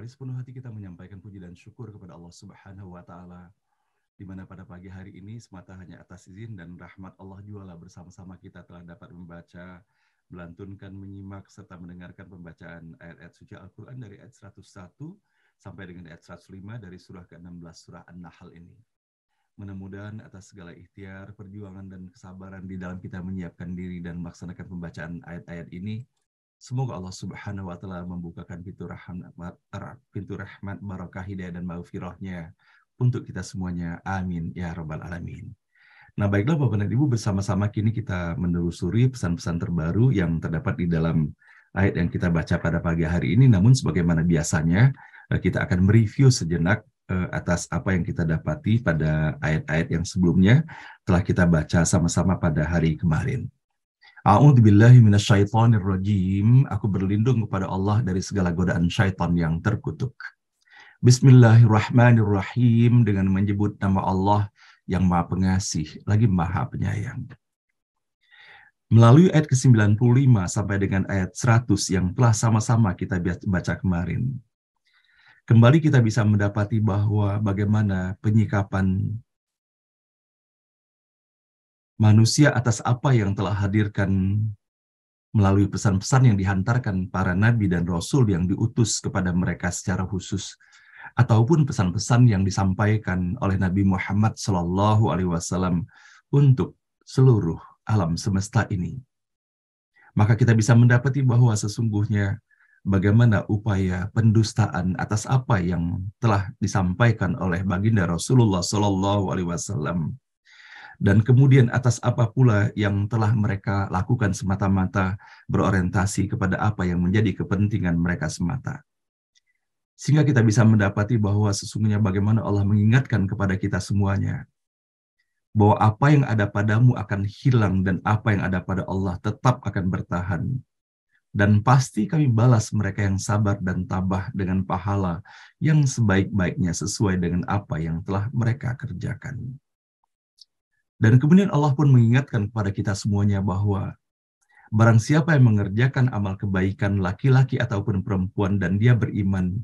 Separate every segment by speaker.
Speaker 1: Mari sepenuh hati kita menyampaikan puji dan syukur kepada Allah Subhanahu wa Ta'ala, di mana pada pagi hari ini semata hanya atas izin dan rahmat Allah jualah bersama-sama kita telah dapat membaca, melantunkan, menyimak, serta mendengarkan pembacaan ayat-ayat suci Al-Quran dari ayat 101 sampai dengan ayat 105 dari surah ke-16 surah An-Nahl ini. Mudah-mudahan atas segala ikhtiar, perjuangan, dan kesabaran di dalam kita menyiapkan diri dan melaksanakan pembacaan ayat-ayat ini, semoga Allah Subhanahu wa Ta'ala membukakan pintu rahmat, barakah, hidayah, dan maghfirahnya untuk kita semuanya. Amin ya rabbal alamin. Nah, baiklah Bapak dan Ibu, bersama-sama kini kita menelusuri pesan-pesan terbaru yang terdapat di dalam ayat yang kita baca pada pagi hari ini. Namun sebagaimana biasanya, kita akan mereview sejenak atas apa yang kita dapati pada ayat-ayat yang sebelumnya telah kita baca sama-sama pada hari kemarin. A'udzubillahi minasyaitonirrajim. Aku berlindung kepada Allah dari segala godaan syaitan yang terkutuk. Bismillahirrahmanirrahim, dengan menyebut nama Allah yang Maha Pengasih lagi Maha Penyayang. Melalui ayat ke-95 sampai dengan ayat 100 yang telah sama-sama kita baca kemarin, kembali kita bisa mendapati bahwa bagaimana penyikapan manusia atas apa yang telah hadirkan melalui pesan-pesan yang dihantarkan para nabi dan rasul yang diutus kepada mereka secara khusus, ataupun pesan-pesan yang disampaikan oleh Nabi Muhammad SAW untuk seluruh alam semesta ini. Maka kita bisa mendapati bahwa sesungguhnya bagaimana upaya pendustaan atas apa yang telah disampaikan oleh baginda Rasulullah SAW, dan kemudian atas apa pula yang telah mereka lakukan semata-mata berorientasi kepada apa yang menjadi kepentingan mereka semata. Sehingga kita bisa mendapati bahwa sesungguhnya bagaimana Allah mengingatkan kepada kita semuanya, bahwa apa yang ada padamu akan hilang dan apa yang ada pada Allah tetap akan bertahan. Dan pasti kami balas mereka yang sabar dan tabah dengan pahala yang sebaik-baiknya sesuai dengan apa yang telah mereka kerjakan. Dan kemudian Allah pun mengingatkan kepada kita semuanya bahwa barang siapa yang mengerjakan amal kebaikan, laki-laki ataupun perempuan, dan dia beriman,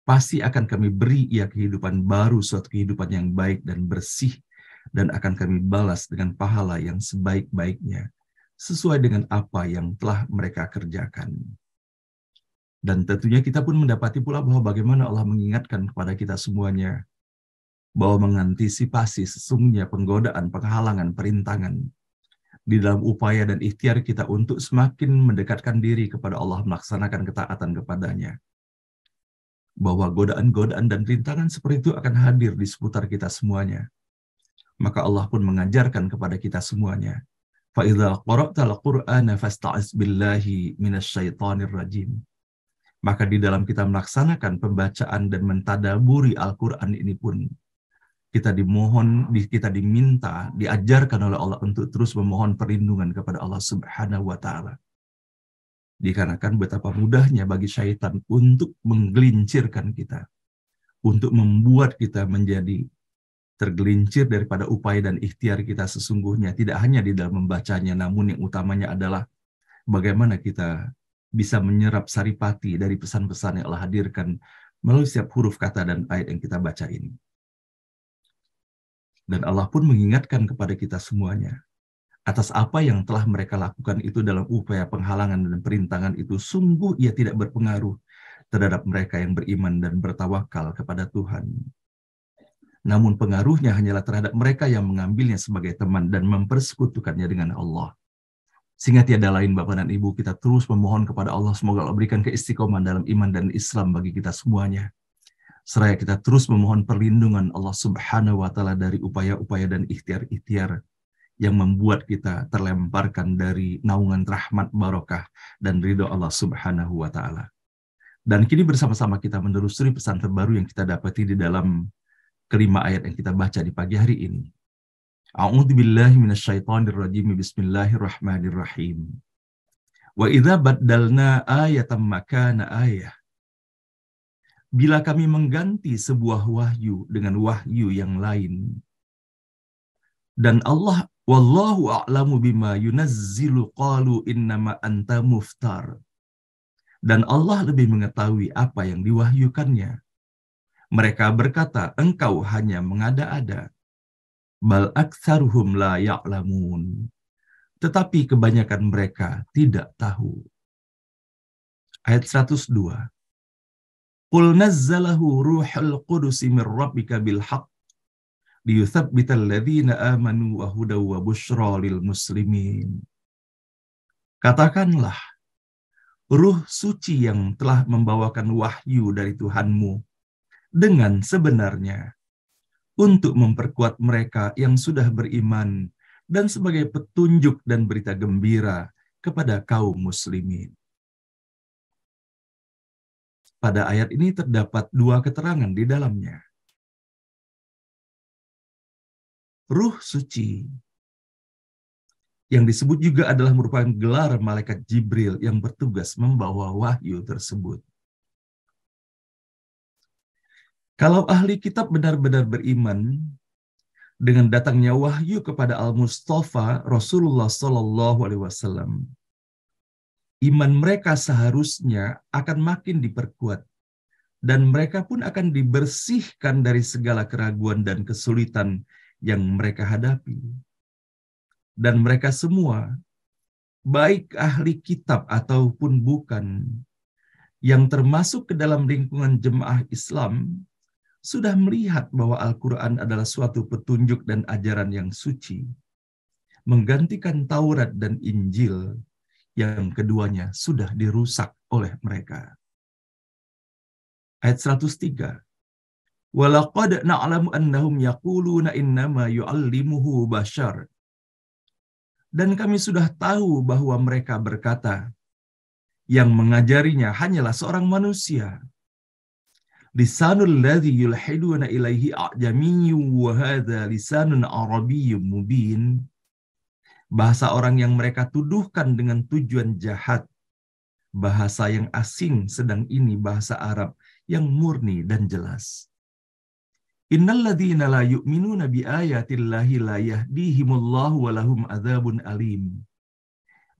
Speaker 1: pasti akan kami beri ia kehidupan baru, suatu kehidupan yang baik dan bersih, dan akan kami balas dengan pahala yang sebaik-baiknya, sesuai dengan apa yang telah mereka kerjakan. Dan tentunya kita pun mendapati pula bahwa bagaimana Allah mengingatkan kepada kita semuanya, bahwa mengantisipasi sesungguhnya penggodaan, penghalangan, perintangan di dalam upaya dan ikhtiar kita untuk semakin mendekatkan diri kepada Allah, melaksanakan ketaatan kepadanya. Bahwa godaan-godaan dan rintangan seperti itu akan hadir di seputar kita semuanya. Maka Allah pun mengajarkan kepada kita semuanya, فَإِذَا قَرَأْتَ الْقُرْآنَ فَاسْتَعِذْ بِاللَّهِ مِنَ الشَّيْطَانِ الرَّجِيمِ. Maka di dalam kita melaksanakan pembacaan dan mentadaburi Al-Quran ini pun, kita diminta, diajarkan oleh Allah untuk terus memohon perlindungan kepada Allah Subhanahu wa Ta'ala. Dikarenakan betapa mudahnya bagi syaitan untuk menggelincirkan kita, untuk membuat kita menjadi tergelincir daripada upaya dan ikhtiar kita sesungguhnya, tidak hanya di dalam membacanya, namun yang utamanya adalah bagaimana kita bisa menyerap saripati dari pesan-pesan yang Allah hadirkan melalui setiap huruf kata dan ayat yang kita baca ini. Dan Allah pun mengingatkan kepada kita semuanya, atas apa yang telah mereka lakukan itu dalam upaya penghalangan dan perintangan itu, sungguh ia tidak berpengaruh terhadap mereka yang beriman dan bertawakal kepada Tuhan. Namun pengaruhnya hanyalah terhadap mereka yang mengambilnya sebagai teman dan mempersekutukannya dengan Allah. Sehingga tiada lain Bapak dan Ibu, kita terus memohon kepada Allah, semoga Allah berikan keistiqomahan dalam iman dan Islam bagi kita semuanya. Seraya kita terus memohon perlindungan Allah Subhanahu wa Ta'ala dari upaya-upaya dan ikhtiar-ikhtiar yang membuat kita terlemparkan dari naungan rahmat, barokah, dan ridho Allah Subhanahu wa Ta'ala. Dan kini bersama-sama kita menelusuri pesan terbaru yang kita dapati di dalam kelima ayat yang kita baca di pagi hari ini. A'udzubillahi minasyaitonirrajim. Bismillahirrahmanirrahim. Wa idza baddalna ayatan makana ayah. Bila kami mengganti sebuah wahyu dengan wahyu yang lain. Dan Allah, wallahu a'lamu bima yunazzilu, qalu innama anta muftar. dan Allah lebih mengetahui apa yang diwahyukannya. Mereka berkata, engkau hanya mengada-ada. Bal aktsaruhum la ya'lamun. Tetapi kebanyakan mereka tidak tahu. Ayat 102. Qul nazzalahu ruhul qudus min rabbika bil haqq liyuthabbital ladzina amanu wa hudaw wa busyra lil muslimin. Katakanlah, Ruh suci yang telah membawakan wahyu dari Tuhanmu dengan sebenarnya untuk memperkuat mereka yang sudah beriman dan sebagai petunjuk dan berita gembira kepada kaum muslimin. Pada ayat ini terdapat dua keterangan di dalamnya. Ruh suci yang disebut juga adalah merupakan gelar malaikat Jibril yang bertugas membawa wahyu tersebut. Kalau ahli kitab benar-benar beriman dengan datangnya wahyu kepada Al-Mustafa Rasulullah SAW, iman mereka seharusnya akan makin diperkuat dan mereka pun akan dibersihkan dari segala keraguan dan kesulitan yang mereka hadapi. Dan mereka semua, baik ahli kitab ataupun bukan, yang termasuk ke dalam lingkungan jemaah Islam, sudah melihat bahwa Al-Quran adalah suatu petunjuk dan ajaran yang suci, menggantikan Taurat dan Injil, yang keduanya sudah dirusak oleh mereka. Ayat 103. Walaqad na'lamu annahum yaquluna innama yu'allimuhu bashar. Dan kami sudah tahu bahwa mereka berkata, yang mengajarinya hanyalah seorang manusia. Lisanul ladzi yulhiduna ilaihi a'jamiyyun wa hadza lisanun arabiyyun mubin. Bahasa orang yang mereka tuduhkan dengan tujuan jahat. Bahasa yang asing, sedang ini bahasa Arab yang murni dan jelas. Innal ladzina la yu'minuna bi ayatillahi la yahdihimullahu wa lahum adzabun alim.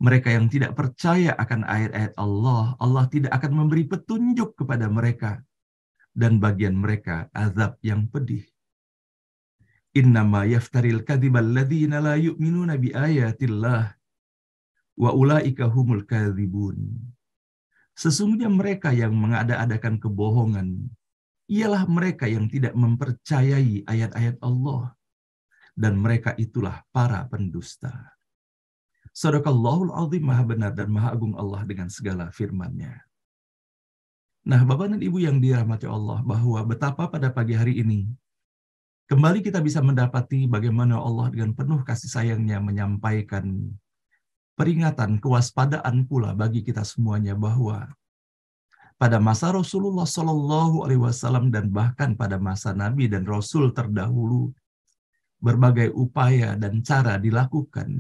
Speaker 1: Mereka yang tidak percaya akan ayat-ayat Allah, Allah tidak akan memberi petunjuk kepada mereka dan bagian mereka azab yang pedih. Innama yaftaril kadzibal ladzina la yu'minuna bi ayatillah wa ulaika humul kadzibun. Sesungguhnya mereka yang mengada-adakan kebohongan ialah mereka yang tidak mempercayai ayat-ayat Allah, dan mereka itulah para pendusta. Shadaqallahul azim, maha benar dan maha agung Allah dengan segala firman-Nya. Nah, Bapak dan Ibu yang dirahmati Allah, bahwa betapa pada pagi hari ini, kembali kita bisa mendapati bagaimana Allah dengan penuh kasih sayang-Nya menyampaikan peringatan, kewaspadaan pula bagi kita semuanya bahwa pada masa Rasulullah SAW dan bahkan pada masa Nabi dan Rasul terdahulu, berbagai upaya dan cara dilakukan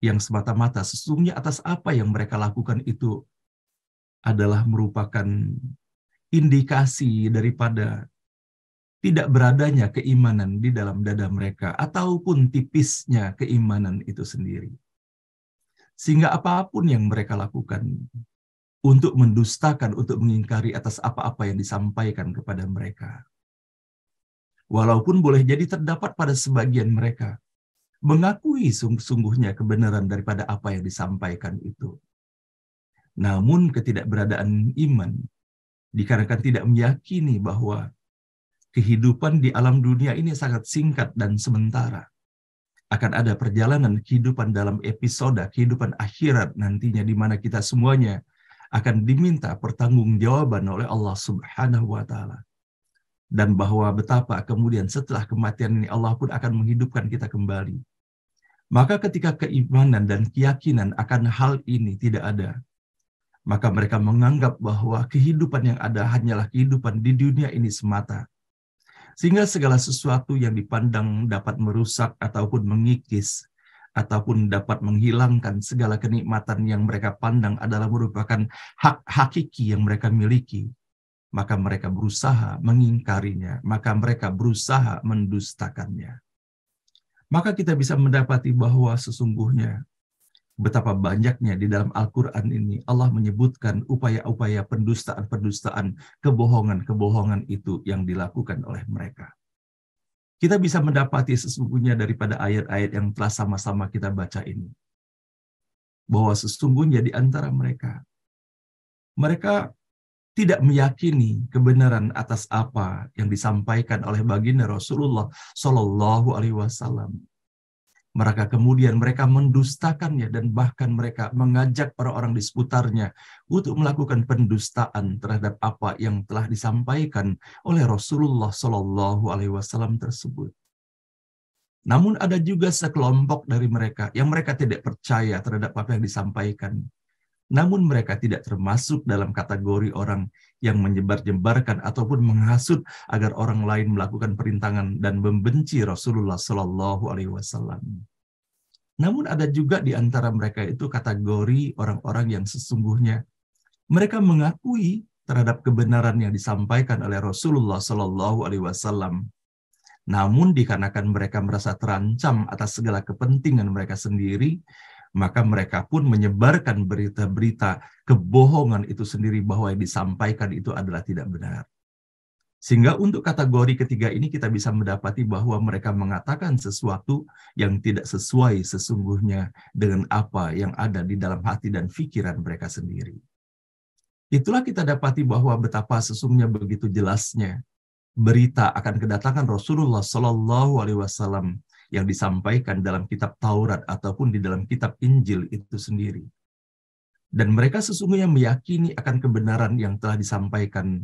Speaker 1: yang semata-mata sesungguhnya atas apa yang mereka lakukan itu adalah merupakan indikasi daripada tidak beradanya keimanan di dalam dada mereka ataupun tipisnya keimanan itu sendiri. Sehingga apapun yang mereka lakukan untuk mendustakan, untuk mengingkari atas apa-apa yang disampaikan kepada mereka. Walaupun boleh jadi terdapat pada sebagian mereka mengakui sungguhnya kebenaran daripada apa yang disampaikan itu. Namun ketidakberadaan iman dikarenakan tidak meyakini bahwa kehidupan di alam dunia ini sangat singkat dan sementara. Akan ada perjalanan kehidupan dalam episode kehidupan akhirat nantinya di mana kita semuanya akan diminta pertanggungjawaban oleh Allah Subhanahu wa taala. Dan bahwa betapa kemudian setelah kematian ini Allah pun akan menghidupkan kita kembali. Maka ketika keimanan dan keyakinan akan hal ini tidak ada, maka mereka menganggap bahwa kehidupan yang ada hanyalah kehidupan di dunia ini semata. Sehingga segala sesuatu yang dipandang dapat merusak ataupun mengikis, ataupun dapat menghilangkan segala kenikmatan yang mereka pandang adalah merupakan hak hakiki yang mereka miliki, maka mereka berusaha mengingkarinya, maka mereka berusaha mendustakannya. Maka kita bisa mendapati bahwa sesungguhnya betapa banyaknya di dalam Al-Quran ini Allah menyebutkan upaya-upaya pendustaan-pendustaan, kebohongan-kebohongan itu yang dilakukan oleh mereka. Kita bisa mendapati sesungguhnya daripada ayat-ayat yang telah sama-sama kita baca ini, bahwa sesungguhnya di antara mereka tidak meyakini kebenaran atas apa yang disampaikan oleh baginda Rasulullah Shallallahu Alaihi Wasallam. Mereka mendustakannya dan bahkan mereka mengajak orang-orang di seputarnya untuk melakukan pendustaan terhadap apa yang telah disampaikan oleh Rasulullah Shallallahu Alaihi Wasallam tersebut. Namun ada juga sekelompok dari mereka yang mereka tidak percaya terhadap apa yang disampaikan. Namun mereka tidak termasuk dalam kategori orang yang menyebar-nyebarkan ataupun menghasut agar orang lain melakukan perintangan dan membenci Rasulullah Shallallahu Alaihi Wasallam. Namun ada juga di antara mereka itu kategori orang-orang yang sesungguhnya mereka mengakui terhadap kebenaran yang disampaikan oleh Rasulullah Shallallahu Alaihi Wasallam. Namun dikarenakan mereka merasa terancam atas segala kepentingan mereka sendiri, maka mereka pun menyebarkan berita-berita kebohongan itu sendiri bahwa yang disampaikan itu adalah tidak benar. Sehingga untuk kategori ketiga ini kita bisa mendapati bahwa mereka mengatakan sesuatu yang tidak sesuai sesungguhnya dengan apa yang ada di dalam hati dan pikiran mereka sendiri. Itulah kita dapati bahwa betapa sesungguhnya begitu jelasnya berita akan kedatangan Rasulullah Shallallahu Alaihi Wasallam yang disampaikan dalam kitab Taurat ataupun di dalam kitab Injil itu sendiri. Dan mereka sesungguhnya meyakini akan kebenaran yang telah disampaikan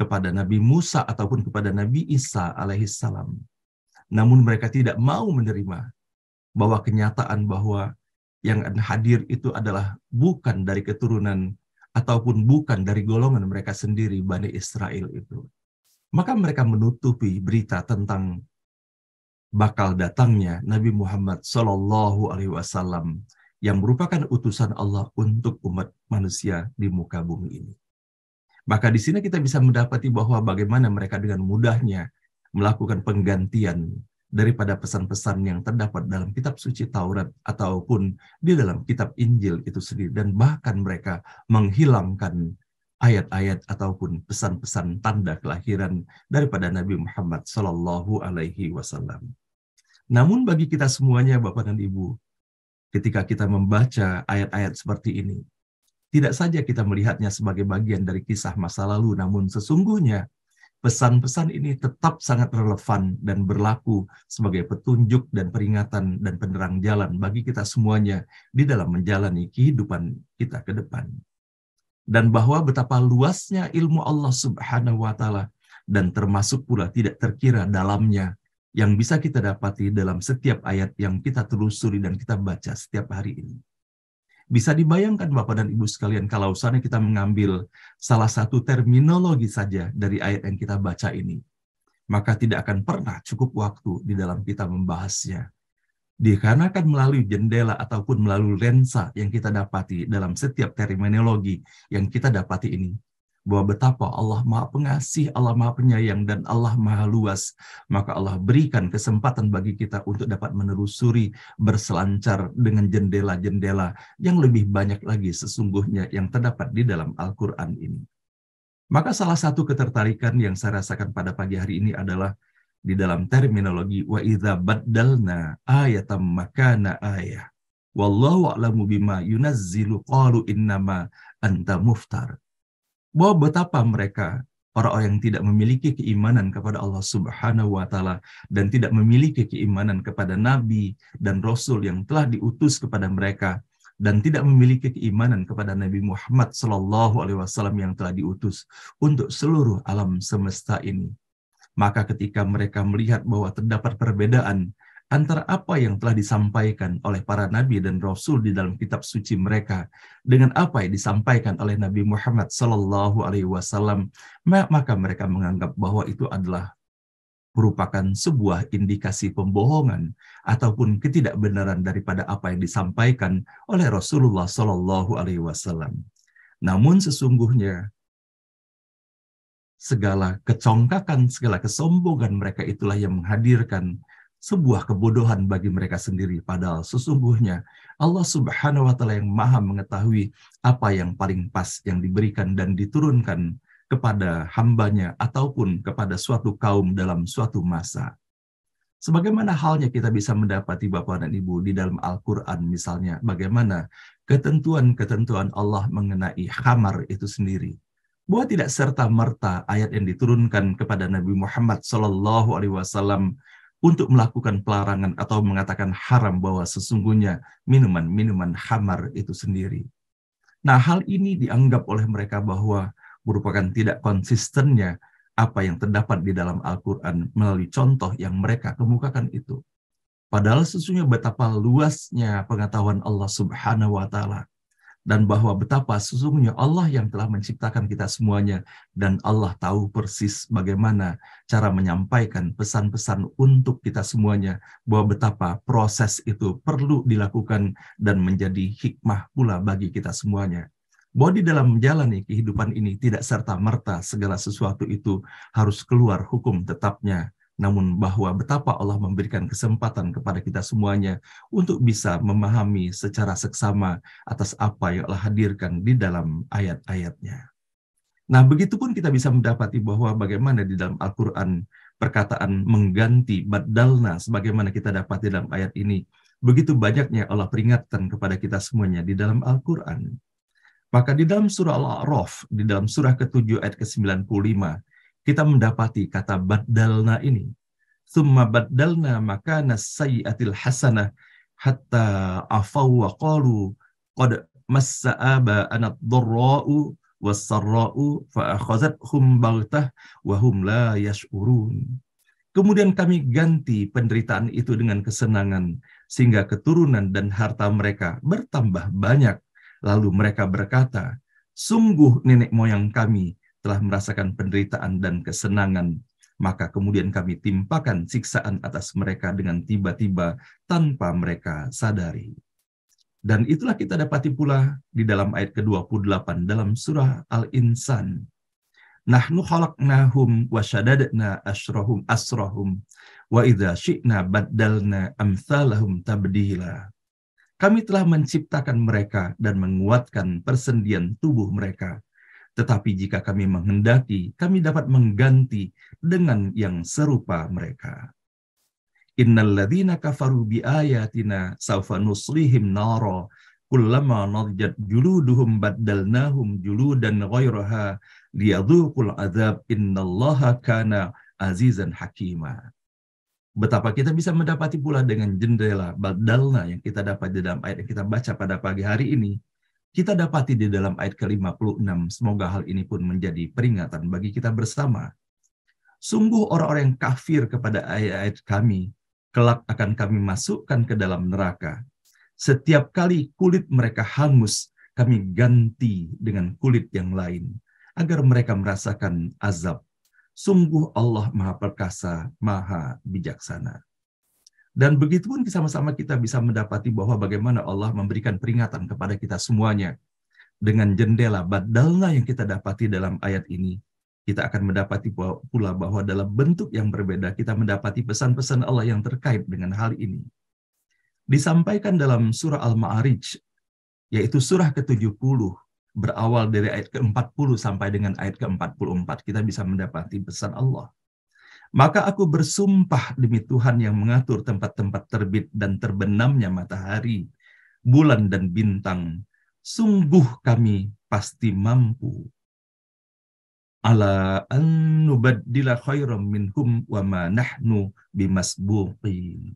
Speaker 1: kepada Nabi Musa ataupun kepada Nabi Isa alaihissalam. Namun mereka tidak mau menerima bahwa kenyataan bahwa yang hadir itu adalah bukan dari keturunan ataupun bukan dari golongan mereka sendiri, Bani Israel itu. Maka mereka menutupi berita tentang bakal datangnya Nabi Muhammad Shallallahu Alaihi Wasallam yang merupakan utusan Allah untuk umat manusia di muka bumi ini. Maka di sini kita bisa mendapati bahwa bagaimana mereka dengan mudahnya melakukan penggantian daripada pesan-pesan yang terdapat dalam kitab suci Taurat ataupun di dalam kitab Injil itu sendiri, dan bahkan mereka menghilangkan ayat-ayat ataupun pesan-pesan tanda kelahiran daripada Nabi Muhammad Shallallahu Alaihi Wasallam. Namun bagi kita semuanya, Bapak dan Ibu, ketika kita membaca ayat-ayat seperti ini, tidak saja kita melihatnya sebagai bagian dari kisah masa lalu, namun sesungguhnya pesan-pesan ini tetap sangat relevan dan berlaku sebagai petunjuk dan peringatan dan penerang jalan bagi kita semuanya di dalam menjalani kehidupan kita ke depan. Dan bahwa betapa luasnya ilmu Allah Subhanahu wa Ta'ala, dan termasuk pula tidak terkira dalamnya yang bisa kita dapati dalam setiap ayat yang kita telusuri dan kita baca setiap hari ini. Bisa dibayangkan Bapak dan Ibu sekalian, kalau sana kita mengambil salah satu terminologi saja dari ayat yang kita baca ini, maka tidak akan pernah cukup waktu di dalam kita membahasnya. Dikarenakan melalui jendela ataupun melalui lensa yang kita dapati dalam setiap terminologi yang kita dapati ini, bahwa betapa Allah Maha Pengasih, Allah Maha Penyayang, dan Allah Maha Luas, maka Allah berikan kesempatan bagi kita untuk dapat menelusuri, berselancar dengan jendela-jendela yang lebih banyak lagi sesungguhnya yang terdapat di dalam Al-Quran ini. Maka salah satu ketertarikan yang saya rasakan pada pagi hari ini adalah di dalam terminologi wa idza baddalna ayatam makana ayah wallahu a'lamu bima yunazzilu qalu innama anta muftar. Bahwa betapa mereka orang-orang yang tidak memiliki keimanan kepada Allah Subhanahu wa Ta'ala dan tidak memiliki keimanan kepada Nabi dan Rasul yang telah diutus kepada mereka, dan tidak memiliki keimanan kepada Nabi Muhammad Sallallahu Alaihi Wasallam yang telah diutus untuk seluruh alam semesta ini. Maka ketika mereka melihat bahwa terdapat perbedaan antara apa yang telah disampaikan oleh para nabi dan rasul di dalam kitab suci mereka dengan apa yang disampaikan oleh Nabi Muhammad Sallallahu Alaihi Wasallam, maka mereka menganggap bahwa itu adalah merupakan sebuah indikasi pembohongan ataupun ketidakbenaran daripada apa yang disampaikan oleh Rasulullah Sallallahu Alaihi Wasallam. Namun sesungguhnya segala kecongkakan, segala kesombongan mereka itulah yang menghadirkan sebuah kebodohan bagi mereka sendiri. Padahal sesungguhnya Allah Subhanahu wa Ta'ala yang Maha mengetahui apa yang paling pas yang diberikan dan diturunkan kepada hambanya ataupun kepada suatu kaum dalam suatu masa. Sebagaimana halnya kita bisa mendapati Bapak dan Ibu di dalam Al-Quran misalnya, bagaimana ketentuan-ketentuan Allah mengenai khamar itu sendiri. Bahwa tidak serta-merta ayat yang diturunkan kepada Nabi Muhammad SAW untuk melakukan pelarangan atau mengatakan haram bahwa sesungguhnya minuman-minuman khamar itu sendiri. Nah, hal ini dianggap oleh mereka bahwa merupakan tidak konsistennya apa yang terdapat di dalam Al-Quran melalui contoh yang mereka kemukakan itu. Padahal sesungguhnya betapa luasnya pengetahuan Allah Subhanahu wa Ta'ala, dan bahwa betapa sesungguhnya Allah yang telah menciptakan kita semuanya, dan Allah tahu persis bagaimana cara menyampaikan pesan-pesan untuk kita semuanya, bahwa betapa proses itu perlu dilakukan dan menjadi hikmah pula bagi kita semuanya. Bahwa di dalam menjalani kehidupan ini tidak serta-merta segala sesuatu itu harus keluar hukum tetapnya, namun bahwa betapa Allah memberikan kesempatan kepada kita semuanya untuk bisa memahami secara seksama atas apa yang Allah hadirkan di dalam ayat-ayatnya. Nah, begitupun kita bisa mendapati bahwa bagaimana di dalam Al-Quran perkataan mengganti, badalna, sebagaimana kita dapat di dalam ayat ini, begitu banyaknya Allah peringatkan kepada kita semuanya di dalam Al-Quran. Maka di dalam surah Al-A'raf, di dalam surah ke-7 ayat ke-95, kita mendapati kata badalna ini. Tsumma badalna makana sayyi'atil hasanah hatta afaw wa qalu qad massa aba'ana ad-dharra'u was-sarra'u fa akhazathum baghtah wa hum la yash'urun. Kemudian kami ganti penderitaan itu dengan kesenangan, sehingga keturunan dan harta mereka bertambah banyak. Lalu mereka berkata, sungguh nenek moyang kami telah merasakan penderitaan dan kesenangan, maka kemudian kami timpakan siksaan atas mereka dengan tiba-tiba tanpa mereka sadari. Dan itulah kita dapati pula di dalam ayat ke-28 dalam surah Al-Insan. Nahnu khalaqnahum wa syadadna asrahum wa idza syi'na baddalna amsalahum tabdila. Kami telah menciptakan mereka dan menguatkan persendian tubuh mereka. Tetapi jika kami menghendaki, kami dapat mengganti dengan yang serupa mereka. Innal ladzina kafaru bi ayatina sawfa nuslihim nara kullama nadjat juluduhum baddalnahum juludan ghairaha liyadhuqul adzab innallaha kana azizan hakima. Betapa kita bisa mendapati pula dengan jendela badalna yang kita dapat di dalam ayat yang kita baca pada pagi hari ini. Kita dapati di dalam ayat ke-56. Semoga hal ini pun menjadi peringatan bagi kita bersama. Sungguh orang-orang yang kafir kepada ayat-ayat kami, kelak akan kami masukkan ke dalam neraka. Setiap kali kulit mereka hangus, kami ganti dengan kulit yang lain, agar mereka merasakan azab. Sungguh Allah Maha Perkasa, Maha Bijaksana. Dan begitu pun sama-sama kita bisa mendapati bahwa bagaimana Allah memberikan peringatan kepada kita semuanya. Dengan jendela badalna yang kita dapati dalam ayat ini, kita akan mendapati pula bahwa dalam bentuk yang berbeda kita mendapati pesan-pesan Allah yang terkait dengan hal ini. Disampaikan dalam surah Al-Ma'arij, yaitu surah ke-70, berawal dari ayat ke-40 sampai dengan ayat ke-44, kita bisa mendapati pesan Allah. Maka aku bersumpah demi Tuhan yang mengatur tempat-tempat terbit dan terbenamnya matahari, bulan dan bintang. Sungguh kami pasti mampu. Ala an nubaddila khairam minhum wa ma nahnu bimasbuqin.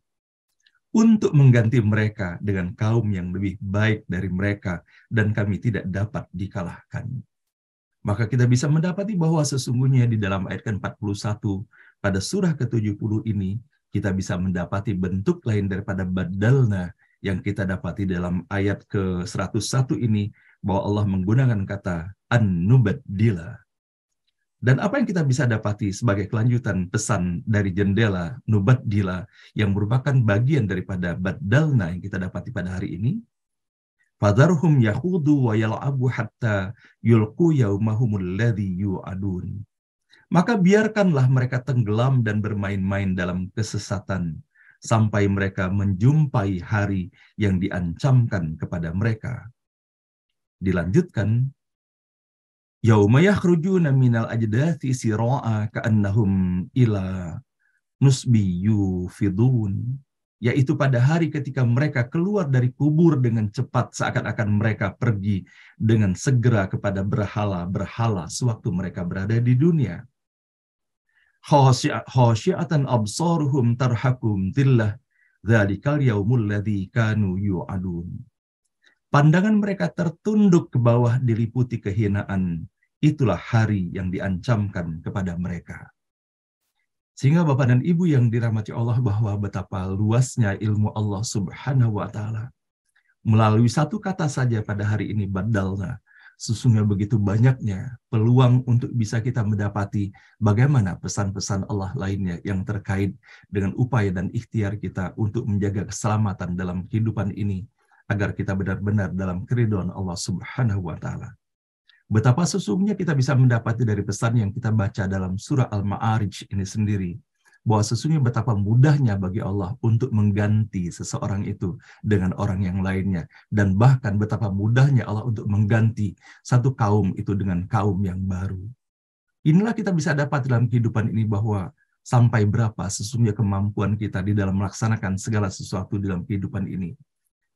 Speaker 1: Untuk mengganti mereka dengan kaum yang lebih baik dari mereka, dan kami tidak dapat dikalahkan. Maka kita bisa mendapati bahwa sesungguhnya di dalam ayat ke-41 pada surah ke-70 ini, kita bisa mendapati bentuk lain daripada badalna yang kita dapati dalam ayat ke-101 ini, bahwa Allah menggunakan kata an-nubaddila. Dan apa yang kita bisa dapati sebagai kelanjutan pesan dari jendela nubaddila yang merupakan bagian daripada badalna yang kita dapati pada hari ini, fadharhum yakhudu wa yal'abu hatta yulqu yaumahumul ladzi yu'adun. Maka biarkanlah mereka tenggelam dan bermain-main dalam kesesatan sampai mereka menjumpai hari yang diancamkan kepada mereka. Dilanjutkan, yauma yakhrujuna minal ajdathi sira'a ka'annahum ila nusbi yufidun, yaitu pada hari ketika mereka keluar dari kubur dengan cepat seakan-akan mereka pergi dengan segera kepada berhala-berhala sewaktu mereka berada di dunia. Khasyi'atan absaruhum tarhakum tillah dzalikal yaumul ladzi kanu yu'adun. Pandangan mereka tertunduk ke bawah diliputi kehinaan. Itulah hari yang diancamkan kepada mereka. Sehingga Bapak dan Ibu yang dirahmati Allah, bahwa betapa luasnya ilmu Allah Subhanahu wa Ta'ala. Melalui satu kata saja pada hari ini, badalna, sesungguhnya begitu banyaknya peluang untuk bisa kita mendapati bagaimana pesan-pesan Allah lainnya yang terkait dengan upaya dan ikhtiar kita untuk menjaga keselamatan dalam kehidupan ini, agar kita benar-benar dalam keridhaan Allah Subhanahu wa Ta'ala. Betapa sesungguhnya kita bisa mendapati dari pesan yang kita baca dalam surah Al-Ma'arij ini sendiri, bahwa sesungguhnya betapa mudahnya bagi Allah untuk mengganti seseorang itu dengan orang yang lainnya, dan bahkan betapa mudahnya Allah untuk mengganti satu kaum itu dengan kaum yang baru. Inilah kita bisa dapat dalam kehidupan ini, bahwa sampai berapa sesungguhnya kemampuan kita di dalam melaksanakan segala sesuatu dalam kehidupan ini.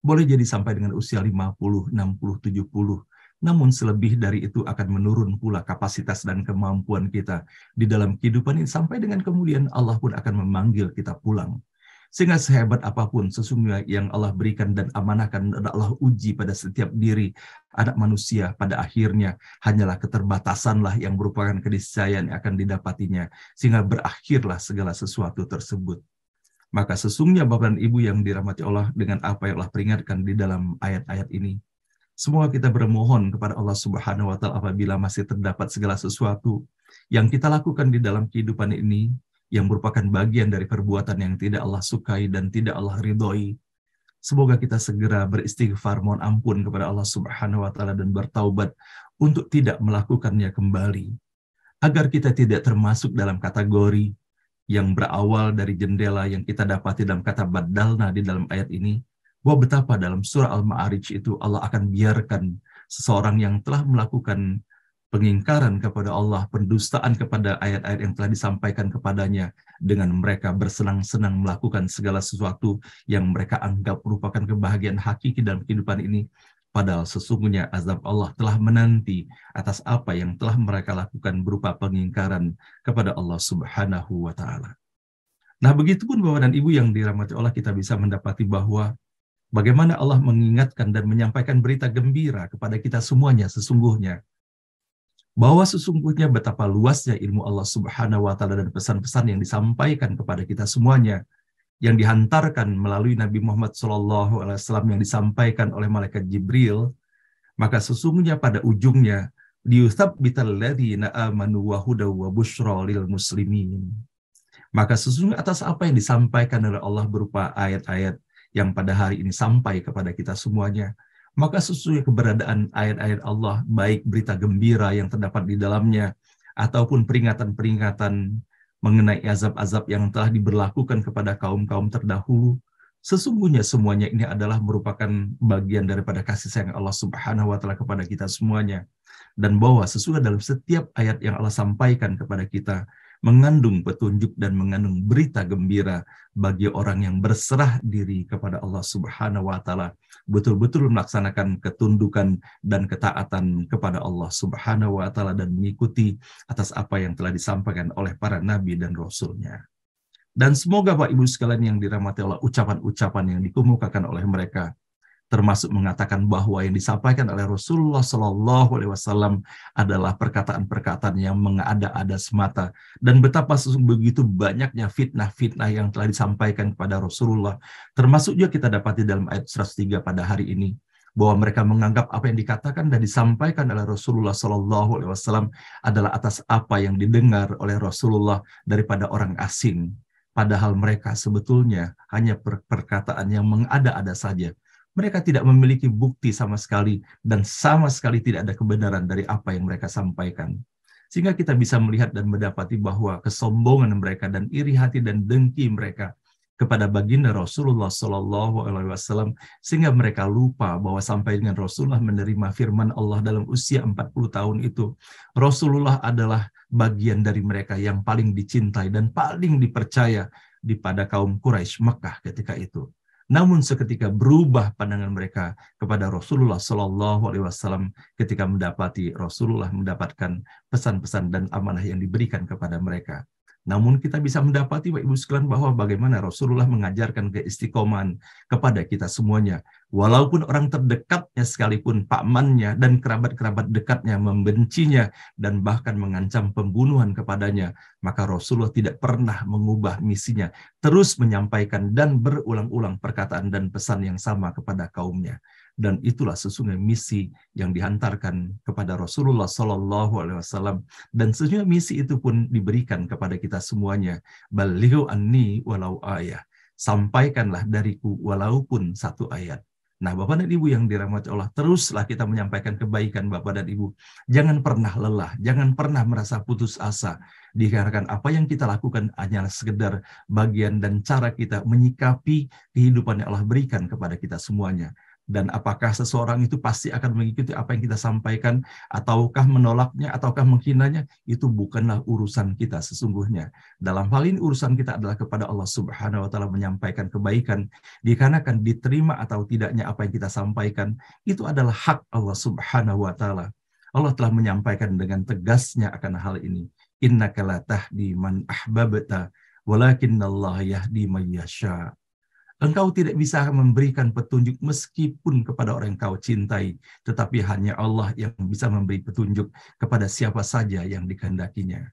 Speaker 1: Boleh jadi sampai dengan usia 50, 60, 70, namun selebih dari itu akan menurun pula kapasitas dan kemampuan kita di dalam kehidupan ini, sampai dengan kemudian Allah pun akan memanggil kita pulang. Sehingga sehebat apapun sesungguhnya yang Allah berikan dan amanahkan dan Allah uji pada setiap diri anak manusia, pada akhirnya hanyalah keterbatasanlah yang merupakan keniscayaan yang akan didapatinya, sehingga berakhirlah segala sesuatu tersebut. Maka sesungguhnya Bapak dan Ibu yang dirahmati Allah, dengan apa yang Allah peringatkan di dalam ayat-ayat ini, semua kita bermohon kepada Allah Subhanahu wa Ta'ala apabila masih terdapat segala sesuatu yang kita lakukan di dalam kehidupan ini yang merupakan bagian dari perbuatan yang tidak Allah sukai dan tidak Allah ridhoi. Semoga kita segera beristighfar, mohon ampun kepada Allah Subhanahu wa Ta'ala dan bertaubat untuk tidak melakukannya kembali, agar kita tidak termasuk dalam kategori yang berawal dari jendela yang kita dapati dalam kata badalna di dalam ayat ini, bahwa betapa dalam surah Al-Ma'arij itu Allah akan biarkan seseorang yang telah melakukan pengingkaran kepada Allah, pendustaan kepada ayat-ayat yang telah disampaikan kepadanya, dengan mereka bersenang-senang melakukan segala sesuatu yang mereka anggap merupakan kebahagiaan hakiki dalam kehidupan ini, padahal sesungguhnya azab Allah telah menanti atas apa yang telah mereka lakukan berupa pengingkaran kepada Allah Subhanahu wa Ta'ala. Nah, begitupun Bapak dan Ibu yang dirahmati Allah, kita bisa mendapati bahwa bagaimana Allah mengingatkan dan menyampaikan berita gembira kepada kita semuanya sesungguhnya, bahwa sesungguhnya betapa luasnya ilmu Allah Subhanahu wa Ta'ala dan pesan-pesan yang disampaikan kepada kita semuanya, yang dihantarkan melalui Nabi Muhammad SAW yang disampaikan oleh malaikat Jibril, maka sesungguhnya pada ujungnya liyuthabbital ladzina amanu wa hudaw wa busyra lil muslimin. Maka sesungguhnya atas apa yang disampaikan oleh Allah berupa ayat-ayat yang pada hari ini sampai kepada kita semuanya, maka sesungguhnya keberadaan ayat-ayat Allah, baik berita gembira yang terdapat di dalamnya, ataupun peringatan-peringatan mengenai azab-azab yang telah diberlakukan kepada kaum-kaum terdahulu, sesungguhnya semuanya ini adalah merupakan bagian daripada kasih sayang Allah Subhanahu wa Ta'ala kepada kita semuanya. Dan bahwa sesungguhnya dalam setiap ayat yang Allah sampaikan kepada kita mengandung petunjuk dan mengandung berita gembira bagi orang yang berserah diri kepada Allah Subhanahu wa Ta'ala, betul-betul melaksanakan ketundukan dan ketaatan kepada Allah Subhanahu wa Ta'ala dan mengikuti atas apa yang telah disampaikan oleh para nabi dan rasulnya. Dan semoga Bapak Ibu sekalian yang dirahmati Allah, ucapan-ucapan yang dikemukakan oleh mereka, termasuk mengatakan bahwa yang disampaikan oleh Rasulullah SAW adalah perkataan-perkataan yang mengada-ada semata, dan betapa begitu banyaknya fitnah-fitnah yang telah disampaikan kepada Rasulullah, termasuk juga kita dapati dalam ayat 103 pada hari ini, bahwa mereka menganggap apa yang dikatakan dan disampaikan oleh Rasulullah SAW adalah atas apa yang didengar oleh Rasulullah daripada orang asing, padahal mereka sebetulnya hanya perkataan yang mengada-ada saja. Mereka tidak memiliki bukti sama sekali, dan sama sekali tidak ada kebenaran dari apa yang mereka sampaikan. Sehingga kita bisa melihat dan mendapati bahwa kesombongan mereka dan iri hati dan dengki mereka kepada baginda Rasulullah SAW, sehingga mereka lupa bahwa sampai dengan Rasulullah menerima firman Allah dalam usia 40 tahun itu, Rasulullah adalah bagian dari mereka yang paling dicintai dan paling dipercaya pada kaum Quraisy Makkah ketika itu. Namun seketika berubah pandangan mereka kepada Rasulullah SAW ketika Rasulullah mendapatkan pesan-pesan dan amanah yang diberikan kepada mereka. Namun kita bisa mendapati Bapak Ibu sekalian bahwa bagaimana Rasulullah mengajarkan keistiqomahan kepada kita semuanya. Walaupun orang terdekatnya sekalipun, pamannya dan kerabat-kerabat dekatnya membencinya dan bahkan mengancam pembunuhan kepadanya, maka Rasulullah tidak pernah mengubah misinya, terus menyampaikan dan berulang-ulang perkataan dan pesan yang sama kepada kaumnya. Dan itulah sesungguhnya misi yang dihantarkan kepada Rasulullah SAW. Dan sesungguhnya misi itu pun diberikan kepada kita semuanya. Balighu anni walau ayah. Sampaikanlah dariku walaupun satu ayat. Nah, Bapak dan Ibu yang dirahmati Allah, teruslah kita menyampaikan kebaikan Bapak dan Ibu. Jangan pernah lelah, jangan pernah merasa putus asa. Dikarenakan apa yang kita lakukan hanyalah sekedar bagian dan cara kita menyikapi kehidupan yang Allah berikan kepada kita semuanya. Dan apakah seseorang itu pasti akan mengikuti apa yang kita sampaikan, ataukah menolaknya, ataukah menghinanya, itu bukanlah urusan kita sesungguhnya. Dalam hal ini urusan kita adalah kepada Allah Subhanahu wa Ta'ala menyampaikan kebaikan, dikarenakan diterima atau tidaknya apa yang kita sampaikan, itu adalah hak Allah Subhanahu wa Ta'ala. Allah telah menyampaikan dengan tegasnya akan hal ini. Innaka la tahdi man ahbabta, walakinnallaha yahdi man yasha. Engkau tidak bisa memberikan petunjuk meskipun kepada orang yang kau cintai, tetapi hanya Allah yang bisa memberi petunjuk kepada siapa saja yang dikehendakinya.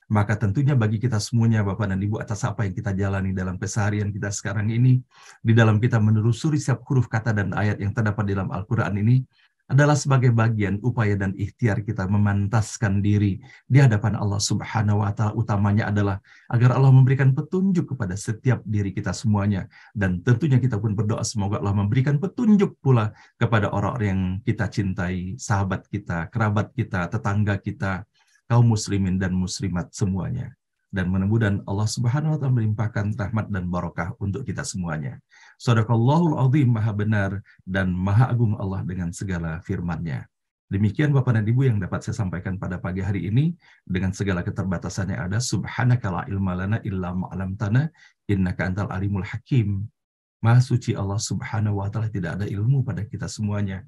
Speaker 1: Maka tentunya bagi kita semuanya, Bapak dan Ibu, atas apa yang kita jalani dalam keseharian kita sekarang ini, di dalam kita menelusuri setiap huruf kata dan ayat yang terdapat di dalam Al-Quran ini, adalah sebagai bagian upaya dan ikhtiar kita memantaskan diri di hadapan Allah Subhanahu wa Ta'ala. Utamanya adalah agar Allah memberikan petunjuk kepada setiap diri kita semuanya, dan tentunya kita pun berdoa semoga Allah memberikan petunjuk pula kepada orang-orang yang kita cintai, sahabat kita, kerabat kita, tetangga kita, kaum muslimin dan muslimat semuanya. Dan mudah-mudahan Allah Subhanahu wa Ta'ala melimpahkan rahmat dan barakah untuk kita semuanya. Shadaqallahul azim, maha benar dan maha agung Allah dengan segala firman-Nya. Demikian Bapak dan Ibu yang dapat saya sampaikan pada pagi hari ini, dengan segala keterbatasan yang ada. Subhanaka la ilma lana illa ma 'allamtana innaka antal alimul hakim. Maha suci Allah Subhanahu wa Ta'ala, tidak ada ilmu pada kita semuanya,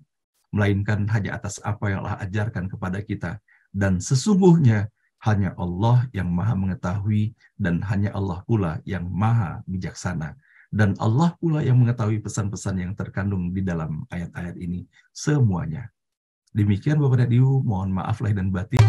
Speaker 1: melainkan hanya atas apa yang Allah ajarkan kepada kita. Dan sesungguhnya hanya Allah yang maha mengetahui, dan hanya Allah pula yang maha bijaksana. Dan Allah pula yang mengetahui pesan-pesan yang terkandung di dalam ayat-ayat ini semuanya. Demikian Bapak dan Ibu, mohon maaf lahir dan batin.